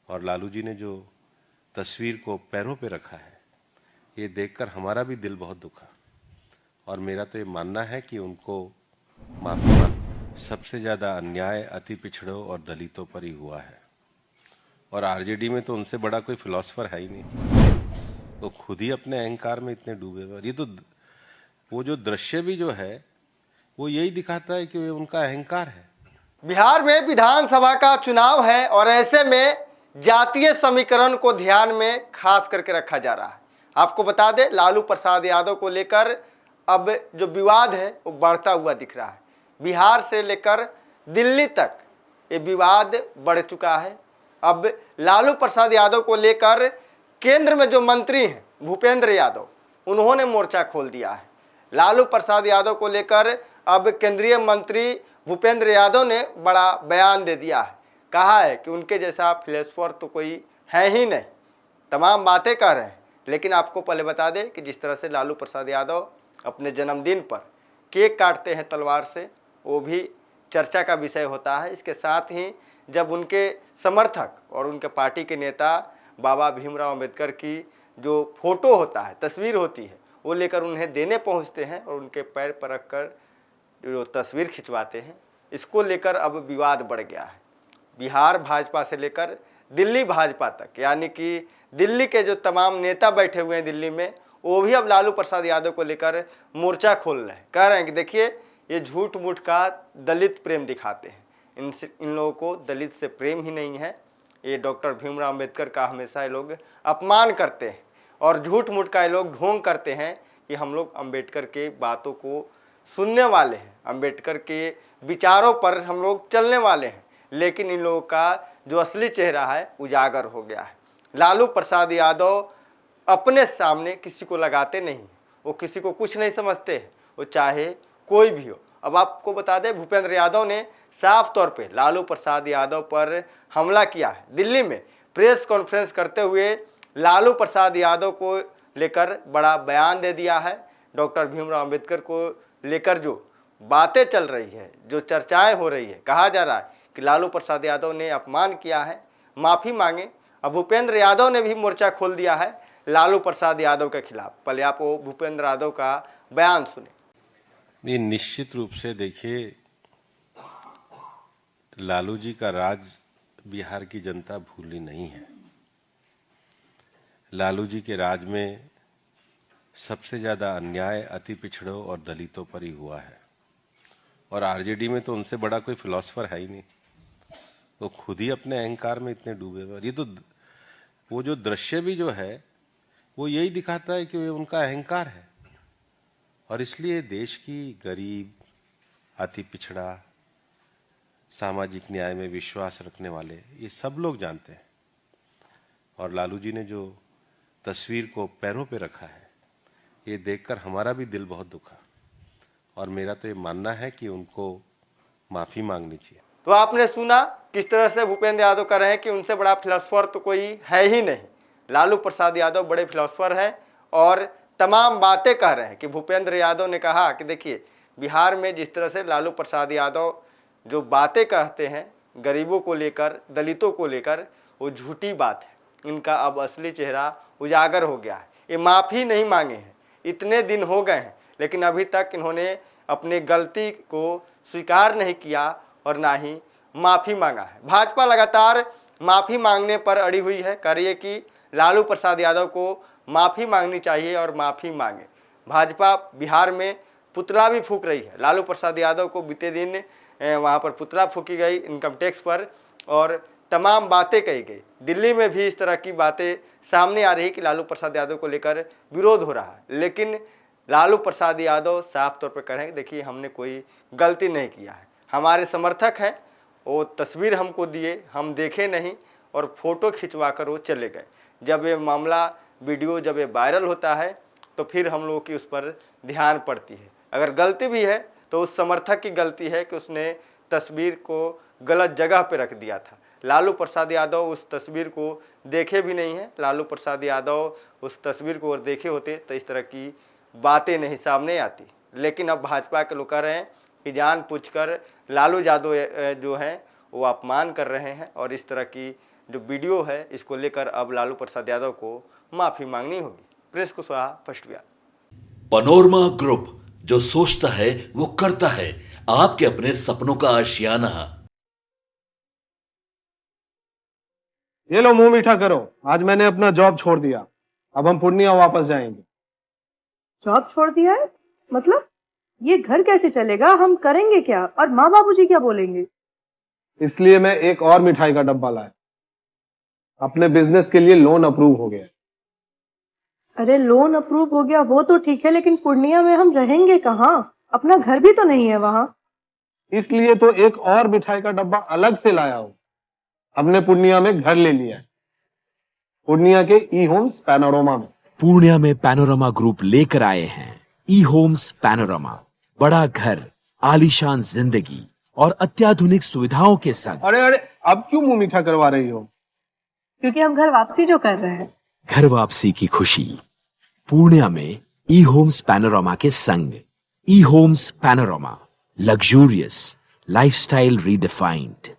और लालू जी ने जो तस्वीर को पैरों पे रखा है, ये देखकर हमारा भी दिल बहुत दुखा। और मेरा तो ये मानना है कि उनको माफी मांग। सबसे ज्यादा अन्याय अति पिछड़ों और दलितों पर ही हुआ है, और आरजेडी में तो उनसे बड़ा कोई फिलोसफर है ही नहीं। वो खुद ही अपने अहंकार में इतने डूबे हुए। और ये तो वो जो दृश्य भी जो है वो यही दिखाता है कि उनका अहंकार है। बिहार में विधानसभा का चुनाव है और ऐसे में जातीय समीकरण को ध्यान में खास करके रखा जा रहा है। आपको बता दें, लालू प्रसाद यादव को लेकर अब जो विवाद है वो बढ़ता हुआ दिख रहा है। बिहार से लेकर दिल्ली तक ये विवाद बढ़ चुका है। अब लालू प्रसाद यादव को लेकर केंद्र में जो मंत्री हैं भूपेंद्र यादव, उन्होंने मोर्चा खोल दिया है। लालू प्रसाद यादव को लेकर अब केंद्रीय मंत्री भूपेंद्र यादव ने बड़ा बयान दे दिया है। कहा है कि उनके जैसा फिलोसफर तो कोई है ही नहीं, तमाम बातें कर रहे हैं। लेकिन आपको पहले बता दें कि जिस तरह से लालू प्रसाद यादव अपने जन्मदिन पर केक काटते हैं तलवार से, वो भी चर्चा का विषय होता है। इसके साथ ही जब उनके समर्थक और उनके पार्टी के नेता बाबा भीमराव अंबेडकर की जो फोटो होता है, तस्वीर होती है, वो लेकर उन्हें देने पहुंचते हैं और उनके पैर पर रख कर जो तस्वीर खिंचवाते हैं, इसको लेकर अब विवाद बढ़ गया है। बिहार भाजपा से लेकर दिल्ली भाजपा तक, यानी कि दिल्ली के जो तमाम नेता बैठे हुए हैं दिल्ली में, वो भी अब लालू प्रसाद यादव को लेकर मोर्चा खोल रहे हैं। कह रहे हैं कि देखिए, ये झूठ मूठ का दलित प्रेम दिखाते हैं। इन लोगों को दलित से प्रेम ही नहीं है। ये डॉक्टर भीमराव अंबेडकर का हमेशा ये लोग अपमान करते हैं और झूठ मूठ का ये लोग ढोंग करते हैं कि हम लोग अंबेडकर के बातों को सुनने वाले हैं, अंबेडकर के विचारों पर हम लोग चलने वाले हैं। लेकिन इन लोगों का जो असली चेहरा है उजागर हो गया है। लालू प्रसाद यादव अपने सामने किसी को लगाते नहीं, वो किसी को कुछ नहीं समझते हैं, वो चाहे कोई भी हो। अब आपको बता दें, भूपेंद्र यादव ने साफ तौर पे लालू प्रसाद यादव पर हमला किया है। दिल्ली में प्रेस कॉन्फ्रेंस करते हुए लालू प्रसाद यादव को लेकर बड़ा बयान दे दिया है। डॉक्टर भीमराव अंबेडकर को लेकर जो बातें चल रही है, जो चर्चाएं हो रही है, कहा जा रहा है कि लालू प्रसाद यादव ने अपमान किया है, माफ़ी मांगे। अब भूपेंद्र यादव ने भी मोर्चा खोल दिया है लालू प्रसाद यादव के खिलाफ। पहले आप वो भूपेंद्र यादव का बयान सुने। ये निश्चित रूप से देखिए, लालू जी का राज बिहार की जनता भूली नहीं है। लालू जी के राज में सबसे ज्यादा अन्याय अति पिछड़ों और दलितों पर ही हुआ है, और आरजेडी में तो उनसे बड़ा कोई फिलोसफर है ही नहीं। वो खुद ही अपने अहंकार में इतने डूबे हुए। और ये तो वो जो दृश्य भी जो है वो यही दिखाता है कि उनका अहंकार है। और इसलिए देश की गरीब, अति पिछड़ा, सामाजिक न्याय में विश्वास रखने वाले ये सब लोग जानते हैं। और लालू जी ने जो तस्वीर को पैरों पे रखा है, ये देखकर हमारा भी दिल बहुत दुखा। और मेरा तो ये मानना है कि उनको माफी मांगनी चाहिए। तो आपने सुना किस तरह से भूपेंद्र यादव कह रहे हैं कि उनसे बड़ा फिलोसफर तो कोई है ही नहीं। लालू प्रसाद यादव बड़े फिलोसफर हैं और तमाम बातें कह रहे हैं कि भूपेंद्र यादव ने कहा कि देखिए, बिहार में जिस तरह से लालू प्रसाद यादव जो बातें कहते हैं गरीबों को लेकर, दलितों को लेकर, वो झूठी बात है। इनका अब असली चेहरा उजागर हो गया है। ये माफ़ी नहीं मांगे हैं, इतने दिन हो गए हैं, लेकिन अभी तक इन्होंने अपनी गलती को स्वीकार नहीं किया और ना ही माफ़ी मांगा है। भाजपा लगातार माफ़ी मांगने पर अड़ी हुई है, कह रही है कि लालू प्रसाद यादव को माफ़ी मांगनी चाहिए और माफ़ी मांगे। भाजपा बिहार में पुतला भी फूंक रही है। लालू प्रसाद यादव को बीते दिन वहाँ पर पुतला फूंकी गई इनकम टैक्स पर, और तमाम बातें कही गई। दिल्ली में भी इस तरह की बातें सामने आ रही कि लालू प्रसाद यादव को लेकर विरोध हो रहा है। लेकिन लालू प्रसाद यादव साफ तौर पर कह रहे हैं, देखिए, हमने कोई गलती नहीं किया है। हमारे समर्थक हैं, वो तस्वीर हमको दिए, हम देखे नहीं और फोटो खिंचवा कर वो चले गए। जब ये मामला वीडियो जब ये वायरल होता है तो फिर हम लोगों की उस पर ध्यान पड़ती है। अगर गलती भी है तो उस समर्थक की गलती है कि उसने तस्वीर को गलत जगह पर रख दिया था। लालू प्रसाद यादव उस तस्वीर को देखे भी नहीं है। लालू प्रसाद यादव उस तस्वीर को और देखे होते तो इस तरह की बातें नहीं सामने आती। लेकिन अब भाजपा के लोग कह रहे हैं कि जानबूझकर लालू यादव जो हैं वो अपमान कर रहे हैं और इस तरह की जो वीडियो है इसको लेकर अब लालू प्रसाद यादव को माफी मांगनी होगी। Press Kushwaha, first Bihar. Panorama group, जो सोचता है वो करता है। आपके अपने सपनों का आशियाना। ये लो मुंह मीठा करो, आज मैंने अपना जॉब छोड़ दिया, अब हम पूर्णिया वापस जाएंगे। जॉब छोड़ दिया है? मतलब ये घर कैसे चलेगा? हम करेंगे क्या? और माँ बाबूजी क्या बोलेंगे? इसलिए मैं एक और मिठाई का डब्बा लाया। अपने बिजनेस के लिए लोन अप्रूव हो गया। अरे लोन अप्रूव हो गया वो तो ठीक है, लेकिन पूर्णिया में हम रहेंगे कहाँ? अपना घर भी तो नहीं है वहां। इसलिए तो एक और मिठाई का डब्बा अलग से लाया हूं। हमने पूर्णिया में घर ले लिया है, पूर्णिया के ई होम्स पैनोरमा में। पूर्णिया में पैनोरमा ग्रुप लेकर आए हैं ई होम्स पैनोरमा। बड़ा घर, आलीशान जिंदगी और अत्याधुनिक सुविधाओं के संग। अरे अरे, अब क्यों मुंह मीठा करवा रही हो? क्योंकि हम घर वापसी जो कर रहे हैं। घर वापसी की खुशी पूर्णिया में ई होम्स पैनोरमा के संग। E homes panorama, luxurious lifestyle redefined.